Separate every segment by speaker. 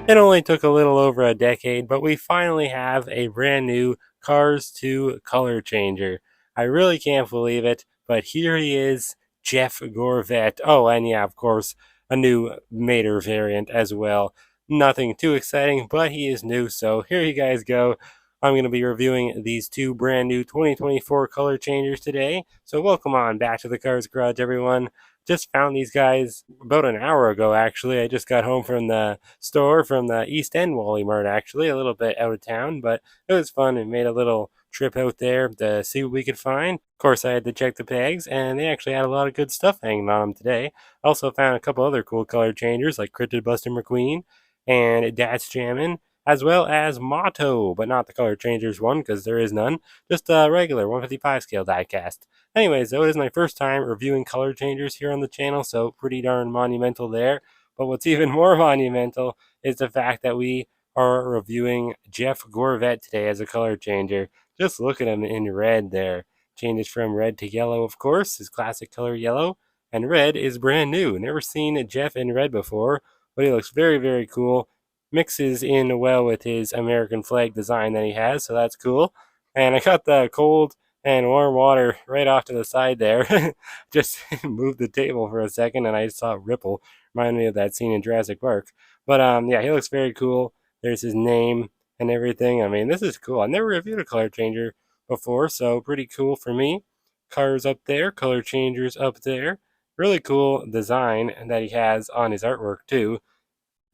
Speaker 1: It only took a little over a decade, but we finally have a brand new Cars 2 color changer. I really can't believe it, but here he is, Jeff Gorvette. Oh, and yeah, of course, a new Mater variant as well. Nothing too exciting, but he is new, so here you guys go. I'm going to be reviewing these two brand new 2024 color changers today. So welcome on back to the Cars Garage, everyone. Just found these guys about an hour ago, actually. I just got home from the store from the East End Wally Mart, actually, a little bit out of town, but it was fun and made a little trip out there to see what we could find. Of course, I had to check the pegs, and they actually had a lot of good stuff hanging on them today. Also found a couple other cool color changers like Cryptid Buster McQueen and Dad's Jammin', as well as Motto, but not the color changers one because there is none, just a regular 155 scale diecast. Anyways, though, it is my first time reviewing color changers here on the channel, so pretty darn monumental there. But what's even more monumental is the fact that we are reviewing Jeff Gorvette today as a color changer. Just look at him in red there. Changes from red to yellow, of course, his classic color yellow. And red is brand new. Never seen Jeff in red before, but he looks very, very cool. Mixes in well with his American flag design that he has, so that's cool. And I got the cold and warm water right off to the side there. Just moved the table for a second and I saw it ripple. Reminded me of that scene in Jurassic Park. But yeah, he looks very cool. There's his name and everything. I mean, this is cool. I never reviewed a color changer before, so pretty cool for me. Cars up there, color changers up there. Really cool design that he has on his artwork too.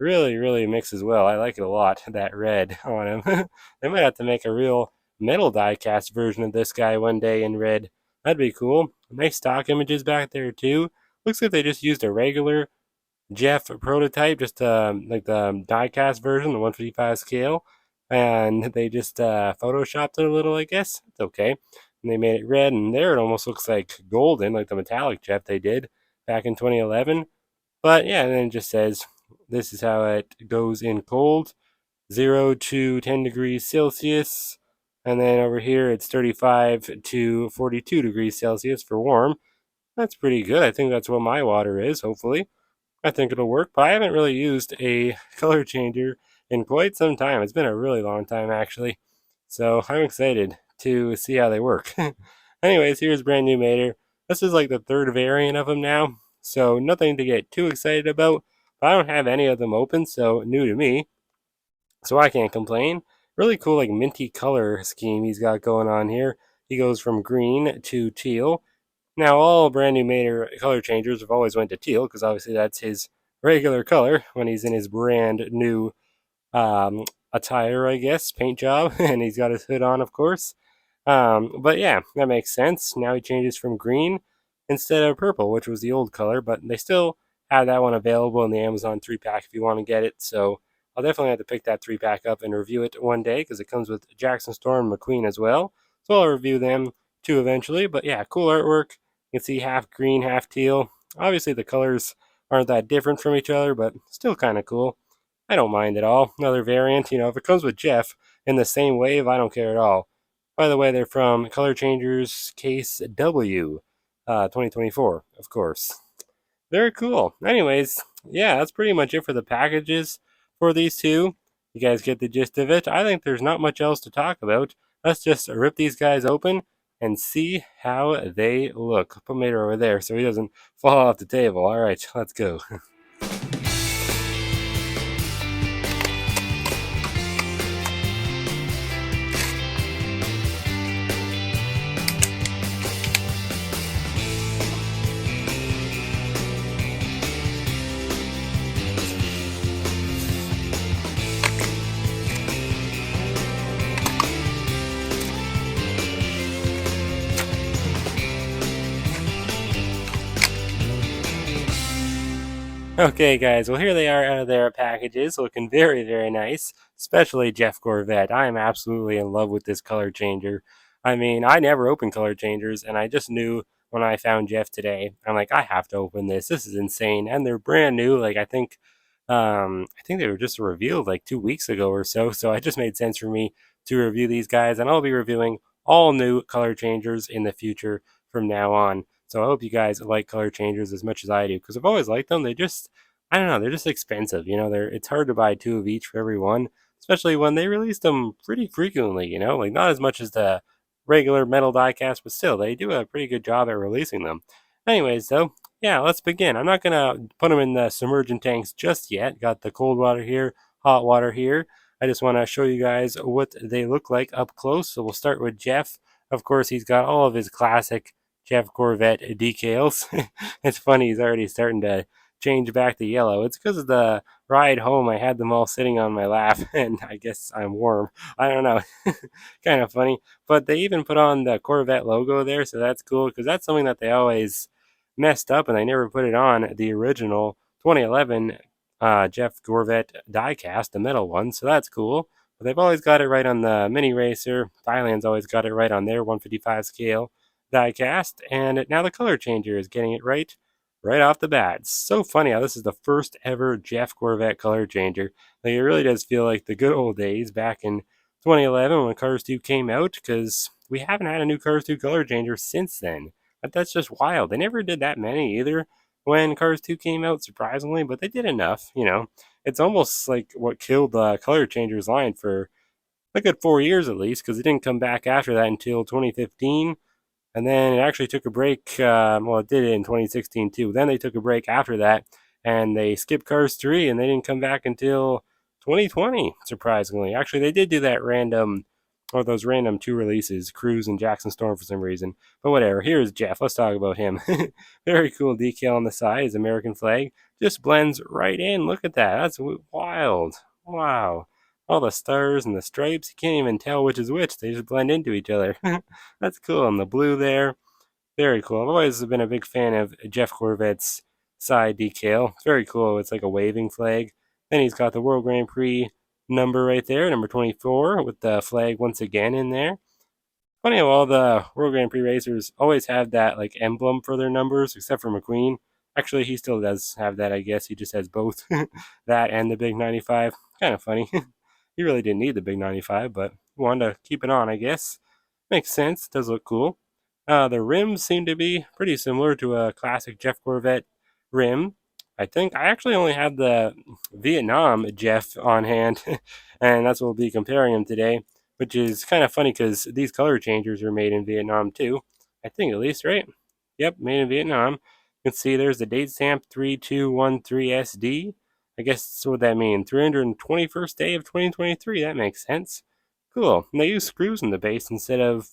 Speaker 1: Really, really mixes well. I like it a lot, that red on him. They might have to make a real metal diecast version of this guy one day in red. That'd be cool. Nice stock images back there too. Looks like they just used a regular Jeff prototype, just like the diecast version, the 155 scale, and they just photoshopped it a little, I guess. It's okay. And they made it red, and there it almost looks like golden, like the metallic Jeff they did back in 2011. But yeah, and then it just says this is how it goes in cold, 0 to 10 degrees Celsius. And then over here it's 35 to 42 degrees Celsius for warm. That's pretty good. I think that's what my water is, hopefully. I think it'll work, but I haven't really used a color changer in quite some time. It's been a really long time, actually. So I'm excited to see how they work. Anyways, here's brand new Mater. This is like the third variant of them now, so nothing to get too excited about. But I don't have any of them open, so new to me, so I can't complain. Really cool, like minty color scheme he's got going on here. He goes from green to teal. Now, all brand new Mater color changers have always went to teal because obviously that's his regular color when he's in his brand new attire, I guess, paint job, and he's got his hood on, of course. But yeah, that makes sense. Now he changes from green instead of purple, which was the old color, but they still have that one available in the Amazon 3-pack if you want to get it. So I'll definitely have to pick that 3-pack up and review it one day because it comes with Jackson Storm and McQueen as well. So I'll review them too eventually. But yeah, cool artwork. You can see half green, half teal. Obviously, the colors aren't that different from each other, but still kind of cool. I don't mind at all. Another variant, if it comes with Jeff in the same wave, I don't care at all. By the way, they're from Color Changers Case W, 2024, of course. Very cool. Anyways, yeah, that's pretty much it for the packages for these two. You guys get the gist of it. I think there's not much else to talk about. Let's just rip these guys open and see how they look. Put Mater over there so he doesn't fall off the table. All right, let's go. Okay, guys, well, here they are out of their packages, looking very, very nice, especially Jeff Gorvette. I am absolutely in love with this color changer. I mean, I never open color changers, and I just knew when I found Jeff today, I'm like, I have to open this. This is insane, and they're brand new. Like, I think they were just revealed like 2 weeks ago or so, so it just made sense for me to review these guys, and I'll be reviewing all new color changers in the future from now on. So I hope you guys like color changers as much as I do because I've always liked them. I don't know, they're just expensive. It's hard to buy two of each for every one, especially when they release them pretty frequently. Like not as much as the regular metal diecast, but still, they do a pretty good job at releasing them. Anyways, though, yeah, let's begin. I'm not gonna put them in the submergent tanks just yet. Got the cold water here, hot water here. I just want to show you guys what they look like up close. So we'll start with Jeff. Of course, he's got all of his classic Jeff Gorvette decals. It's funny, he's already starting to change back to yellow. It's because of the ride home. I had them all sitting on my lap, and I guess I'm warm. I don't know. Kind of funny. But they even put on the Corvette logo there, so that's cool because that's something that they always messed up, and they never put it on the original 2011 Jeff Gorvette diecast, the metal one. So that's cool. But they've always got it right on the mini racer. Thailand's always got it right on their 155 scale diecast, and now the color changer is getting it right off the bat. It's so funny how this is the first ever Jeff Gorvette color changer. Like, it really does feel like the good old days back in 2011 when Cars 2 came out, because we haven't had a new Cars 2 color changer since then. But that's just wild. They never did that many either when Cars 2 came out, surprisingly, but they did enough. It's almost like what killed the color changers line for a good 4 years at least, because it didn't come back after that until 2015. And then it actually took a break. Well, it did it in 2016 too. Then they took a break after that, and they skipped Cars 3, and they didn't come back until 2020, surprisingly. Actually, they did do that random, or those random two releases, Cruise and Jackson Storm for some reason. But whatever, here's Jeff. Let's talk about him. Very cool decal on the side, his American flag. Just blends right in. Look at that. That's wild. Wow. All the stars and the stripes, you can't even tell which is which. They just blend into each other. That's cool. And the blue there, very cool. I've always been a big fan of Jeff Gorvette's side decal. It's very cool. It's like a waving flag. Then he's got the World Grand Prix number right there, number 24, with the flag once again in there. Funny how all the World Grand Prix racers always have that like emblem for their numbers, except for McQueen. Actually, he still does have that, I guess. He just has both that and the big 95. Kind of funny. He really didn't need the big 95, but wanted to keep it on, I guess. Makes sense. Does look cool. The rims seem to be pretty similar to a classic Jeff Gorvette rim. I think I actually only have the Vietnam Jeff on hand, and that's what we'll be comparing them today, which is kind of funny because these color changers are made in Vietnam too. I think at least, right? Yep, made in Vietnam. You can see there's the date stamp 3213SD. I guess that's what that means. 321st day of 2023. That makes sense. Cool. And they use screws in the base instead of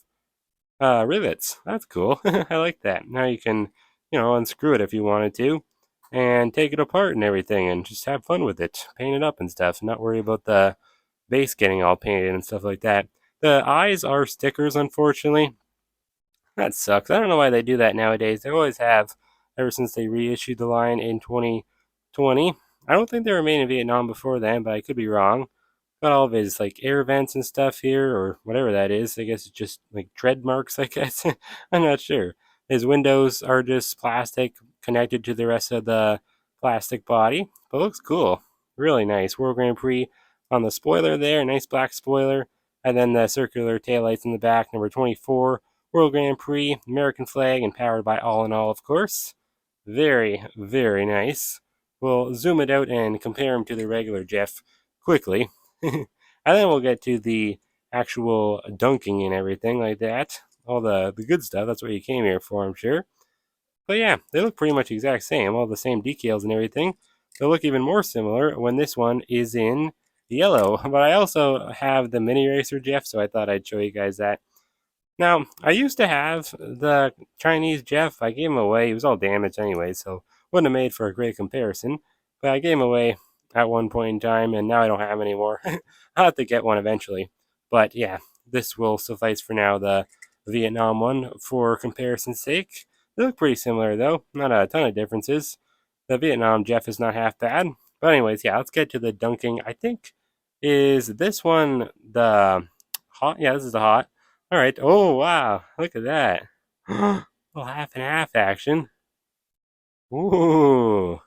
Speaker 1: rivets. That's cool. I like that. Now you can, unscrew it if you wanted to and take it apart and everything and just have fun with it. Paint it up and stuff. Not worry about the base getting all painted and stuff like that. The eyes are stickers, unfortunately. That sucks. I don't know why they do that nowadays. They always have, ever since they reissued the line in 2020. I don't think they were made in Vietnam before then, but I could be wrong. Got all of his like air vents and stuff here, or whatever that is. I guess it's just like tread marks, I guess. I'm not sure. His windows are just plastic connected to the rest of the plastic body, but looks cool. Really nice. World Grand Prix on the spoiler there, nice black spoiler, and then the circular taillights in the back, number 24. World Grand Prix, American flag, and powered by All in All, of course. Very, very nice. We'll zoom it out and compare him to the regular Jeff quickly. And then we'll get to the actual dunking and everything like that. All the good stuff. That's what you came here for, I'm sure. But yeah, they look pretty much exact same. All the same decals and everything. They'll look even more similar when this one is in yellow. But I also have the mini racer Jeff, so I thought I'd show you guys that. Now, I used to have the Chinese Jeff. I gave him away. He was all damaged anyway, so wouldn't have made for a great comparison. But I gave him away at one point in time, and now I don't have him anymore. I'll have to get one eventually. But yeah, this will suffice for now, the Vietnam one, for comparison's sake. They look pretty similar, though. Not a ton of differences. The Vietnam Jeff is not half bad. But anyways, yeah, let's get to the dunking. I think, is this one the hot? Yeah, this is the hot. All right. Oh, wow. Look at that. Little half and half action. Ooh,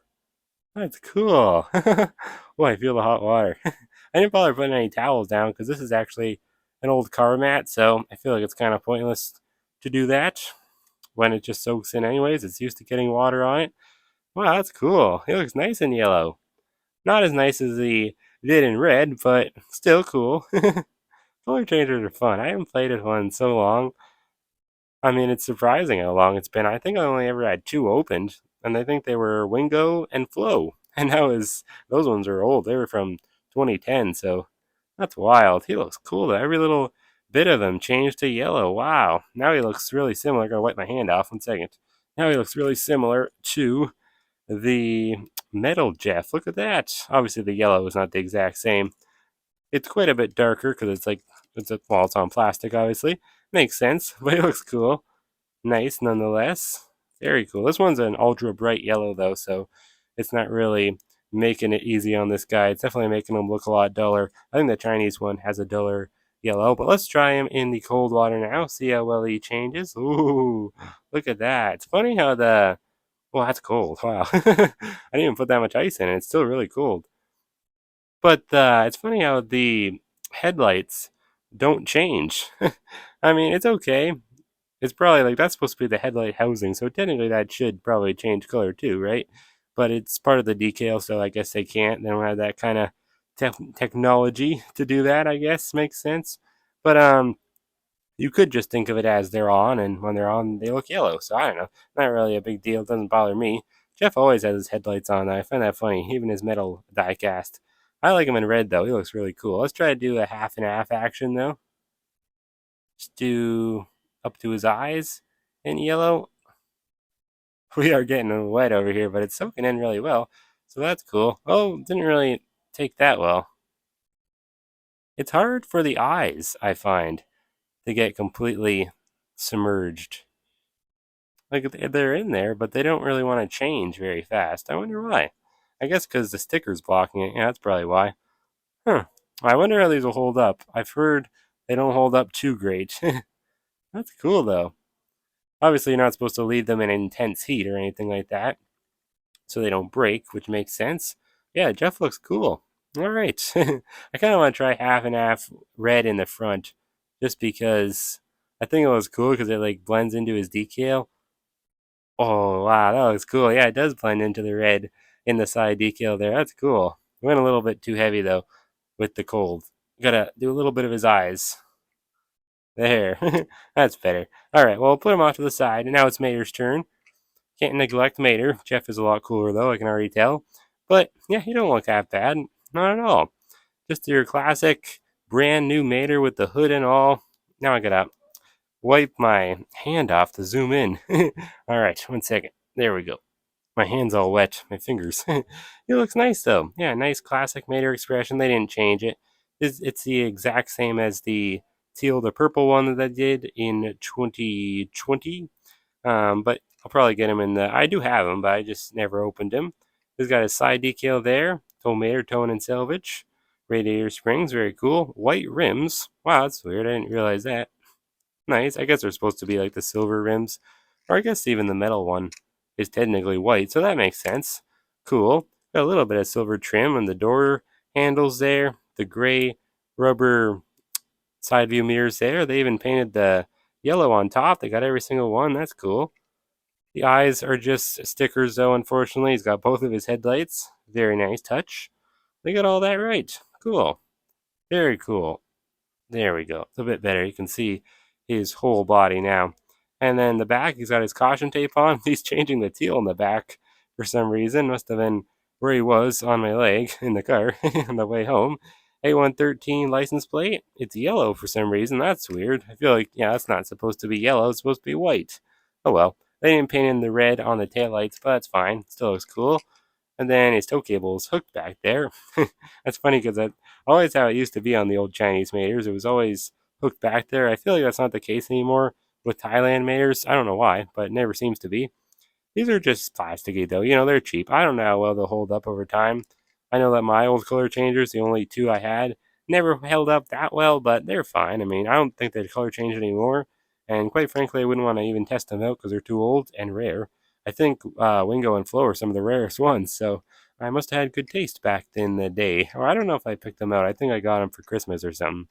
Speaker 1: that's cool. Oh, I feel the hot water. I didn't bother putting any towels down because this is actually an old car mat, so I feel like it's kind of pointless to do that when it just soaks in anyways. It's used to getting water on it. Wow, that's cool. He looks nice in yellow. Not as nice as he did in red, but still cool. Color changers are fun. I haven't played with one in so long. I mean, it's surprising how long it's been. I think I only ever had two opened, and I think they were Wingo and Flo. And those ones are old. They were from 2010, so that's wild. He looks cool though. Every little bit of him changed to yellow. Wow. Now he looks really similar. I gotta wipe my hand off 1 second. Now he looks really similar to the metal Jeff. Look at that. Obviously, the yellow is not the exact same. It's quite a bit darker because it's on plastic, obviously. Makes sense, but it looks cool. Nice nonetheless. Very cool. This one's an ultra bright yellow though, so it's not really making it easy on this guy. It's definitely making him look a lot duller. I think the Chinese one has a duller yellow, but let's try him in the cold water now. See how well he changes. Ooh, look at that. It's funny how well, that's cold. Wow. I didn't even put that much ice in it. It's still really cold. But it's funny how the headlights don't change. I mean, it's okay. It's probably like that's supposed to be the headlight housing, so technically that should probably change color too, right? But it's part of the decal, so I guess they can't. They don't have that kind of technology to do that. I guess makes sense. But you could just think of it as they're on, and when they're on, they look yellow. So I don't know. Not really a big deal. It doesn't bother me. Jeff always has his headlights on. I find that funny. Even his metal diecast. I like him in red though. He looks really cool. Let's try to do a half and half action though. Just do up to his eyes in yellow. We are getting wet over here, but it's soaking in really well. So that's cool. Oh, didn't really take that well. It's hard for the eyes, I find, to get completely submerged. Like they're in there, but they don't really want to change very fast. I wonder why. I guess because the sticker's blocking it. Yeah, that's probably why. Huh. I wonder how these will hold up. I've heard they don't hold up too great. That's cool though. Obviously, you're not supposed to leave them in intense heat or anything like that, so they don't break, which makes sense. Yeah, Jeff looks cool. All right. I kind of want to try half and half red in the front, just because I think it was cool because it like blends into his decal. Oh, wow, that looks cool. Yeah, it does blend into the red in the side decal there. That's cool. It went a little bit too heavy, though, with the cold. Gotta do a little bit of his eyes. There. That's better. All right, well, we'll put him off to the side, and now it's Mater's turn. Can't neglect Mater. Jeff is a lot cooler, though, I can already tell. But, yeah, he don't look that bad. Not at all. Just your classic brand new Mater with the hood and all. Now I gotta wipe my hand off to zoom in. All right, 1 second. There we go. My hand's all wet. My fingers. It looks nice though. Yeah, nice classic Mater expression. They didn't change it. It's the exact same as the teal, the purple one that I did in 2020. But I'll probably get him in the. I do have him, but I just never opened him. He's got his side decal there. Mater tone and salvage. Radiator springs, very cool. White rims. Wow, that's weird. I didn't realize that. Nice. I guess they're supposed to be like the silver rims. Or I guess even the metal one is technically white, so that makes sense. Cool. Got a little bit of silver trim on the door handles there. The gray rubber side view mirrors there. They even painted the yellow on top. They got every single one. That's cool. The eyes are just stickers, though, unfortunately. He's got both of his headlights. Very nice touch. They got all that right. Cool. Very cool. There we go. It's a bit better. You can see his whole body now. And then the back, he's got his caution tape on. He's changing the teal in the back for some reason. Must have been where he was on my leg in the car on the way home. A113 license plate. It's yellow for some reason. That's weird. I feel like, yeah, that's not supposed to be yellow. It's supposed to be white. Oh well. They didn't paint in the red on the taillights, but that's fine. Still looks cool. And then his tow cable is hooked back there. That's funny because that's always how it used to be on the old Chinese maters. It was always hooked back there. I feel like that's not the case anymore with Thailand maters. I don't know why, but it never seems to be. These are just plasticky though. You know, they're cheap. I don't know how well they'll hold up over time. I know that my old color changers, the only two I had, never held up that well, but they're fine. I mean, I don't think they'd color change anymore. And quite frankly, I wouldn't want to even test them out because they're too old and rare. I think Wingo and Flo are some of the rarest ones, so I must have had good taste back in the day. Or I don't know if I picked them out. I think I got them for Christmas or something.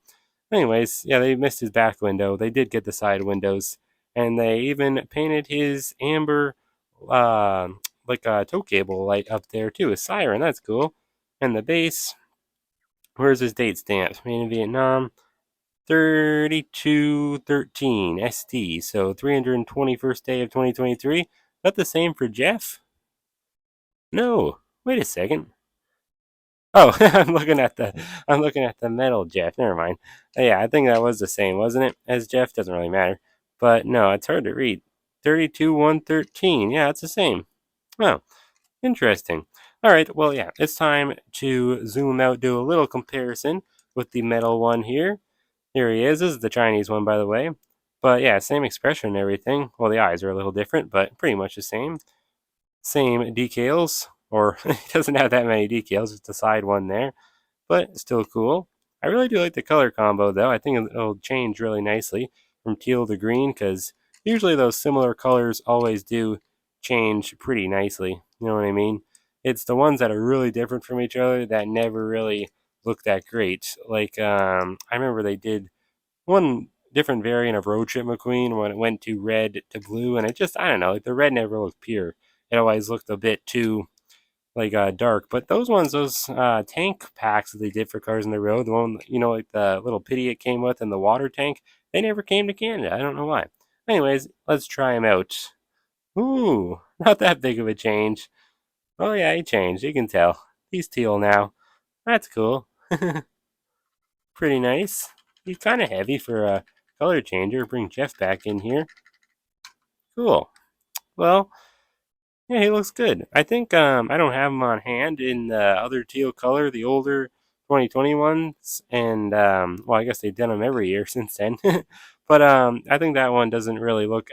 Speaker 1: Anyways, yeah, they missed his back window. They did get the side windows, and they even painted his amber uh, like a tow cable light up there too, a siren. That's cool. And the base, where's his date stamp? Made in Vietnam, 3213 ST. So 321st day of 2023. Is that the same for Jeff? No. Wait a second. Oh, I'm looking at the metal Jeff. Never mind. Yeah, I think that was the same, wasn't it? As Jeff doesn't really matter. But no, it's hard to read. 32113. Yeah, it's the same. Oh, interesting. All right, well, yeah, it's time to zoom out, do a little comparison with the metal one here. Here he is. This is the Chinese one, by the way. But yeah, same expression and everything. Well, the eyes are a little different, but pretty much the same. Same decals, or he doesn't have that many decals, just the side one there, but still cool. I really do like the color combo, though. I think it'll change really nicely from teal to green, because usually those similar colors always do change pretty nicely. You know what I mean? It's the ones that are really different from each other that never really look that great. Like, I remember they did one different variant of Road Trip McQueen when it went to red to blue, and it just, I don't know, like the red never looked pure. It always looked a bit too like dark. But those ones, those tank packs that they did for Cars on the Road, the one, like the little pity it came with and the water tank, they never came to Canada. I don't know why. Anyways, let's try them out. Ooh, not that big of a change. Oh yeah, he changed. You can tell. He's teal now. That's cool. Pretty nice. He's kind of heavy for a color changer. Bring Jeff back in here. Cool. Well, yeah, he looks good. I think I don't have him on hand in the other teal color, the older 2020 ones, and well, I guess they've done them every year since then. But I think that one doesn't really look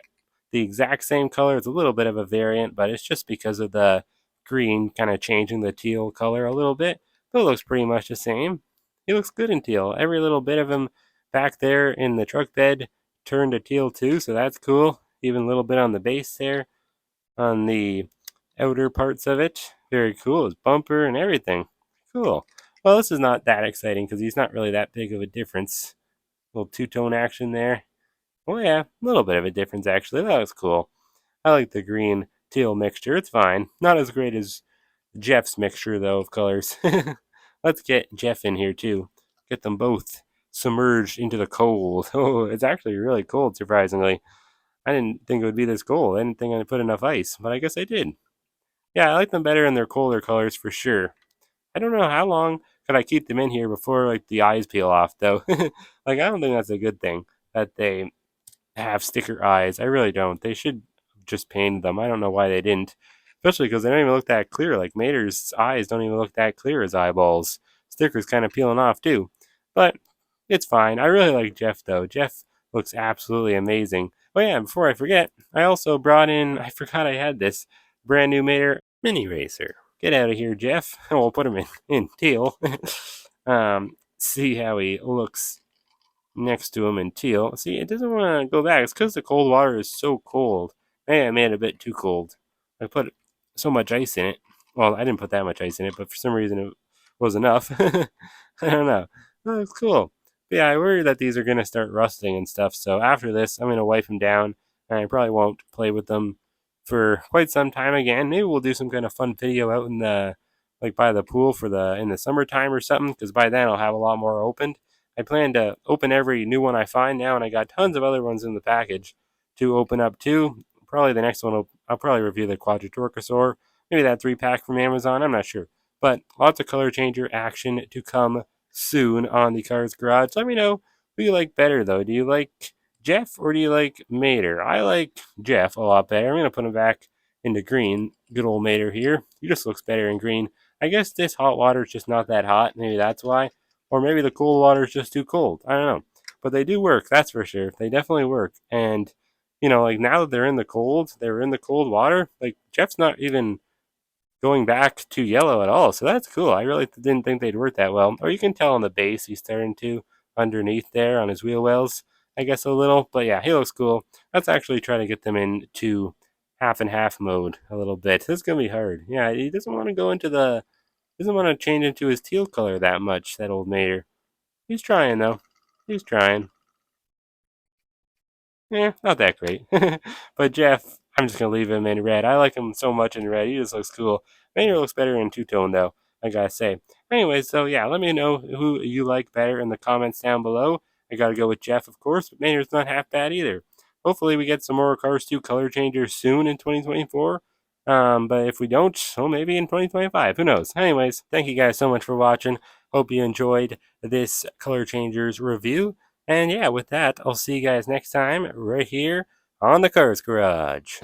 Speaker 1: the exact same color. It's a little bit of a variant, but it's just because of the green kind of changing the teal color a little bit. But it looks pretty much the same. He looks good in teal. Every little bit of him back there in the truck bed turned to teal too, so that's cool. Even a little bit on the base there, on the outer parts of it. Very cool. His bumper and everything. Cool. Well, this is not that exciting because he's not really that big of a difference. Little two-tone action there. Oh yeah, a little bit of a difference actually. That was cool. I like the green teal mixture. It's fine. Not as great as Jeff's mixture though of colors. Let's get Jeff in here too. Get them both submerged into the cold. Oh, it's actually really cold, surprisingly. I didn't think it would be this cold. I didn't think I'd put enough ice, but I guess I did. Yeah, I like them better in their colder colors for sure. I don't know how long could I keep them in here before like the eyes peel off though. Like I don't think that's a good thing that they have sticker eyes. I really don't. They should just paint them. I don't know why they didn't. Especially because they don't even look that clear. Like Mater's eyes don't even look that clear as eyeballs. Sticker's kind of peeling off too. But it's fine. I really like Jeff though. Jeff looks absolutely amazing. Oh yeah, before I forget, I also brought in, I forgot I had this brand new Mater mini racer. Get out of here, Jeff. We'll put him in teal. See how he looks next to him in teal. See, it doesn't want to go back. It's because the cold water is so cold. Maybe I made it a bit too cold. I put so much ice in it. Well, I didn't put that much ice in it, but for some reason it was enough. I don't know. Oh, it's cool. But yeah, I worry that these are going to start rusting and stuff. So after this, I'm going to wipe them down, and I probably won't play with them for quite some time again. Maybe we'll do some kind of fun video out in the like by the pool for the in the summertime or something, because by then I'll have a lot more opened. I plan to open every new one I find now, and I got tons of other ones in the package to open up too. Probably the next one I'll probably review the Quadratorchosaur, maybe that 3-pack from Amazon. I'm not sure, but lots of color changer action to come soon on the Cars Garage. Let me know who you like better though. Do you like Jeff or do you like Mater? I like Jeff a lot better. I'm gonna put him back into green. Good old Mater here. He just looks better in green. I guess this hot water is just not that hot. Maybe that's why. Or maybe the cold water is just too cold. I don't know. But they do work, that's for sure. They definitely work. And, like now that they're in the cold water, like Jeff's not even going back to yellow at all. So that's cool. I really didn't think they'd work that well. Or you can tell on the base he's starting to underneath there on his wheel wells, I guess a little. But yeah, he looks cool. Let's actually try to get them into half and half mode a little bit. This is gonna be hard. Yeah, he doesn't want to go into the doesn't want to change into his teal color that much, that old mater. He's trying though. He's trying. Yeah, not that great. But Jeff, I'm just going to leave him in red. I like him so much in red. He just looks cool. Maynard looks better in two-tone, though, I gotta say. Anyways, so yeah, let me know who you like better in the comments down below. I gotta go with Jeff, of course, but Maynard's not half bad either. Hopefully we get some more Cars 2 color changers soon in 2024. But if we don't, well, maybe in 2025. Who knows? Anyways, thank you guys so much for watching. Hope you enjoyed this color changers review. And yeah, with that, I'll see you guys next time right here on the Cars Garage.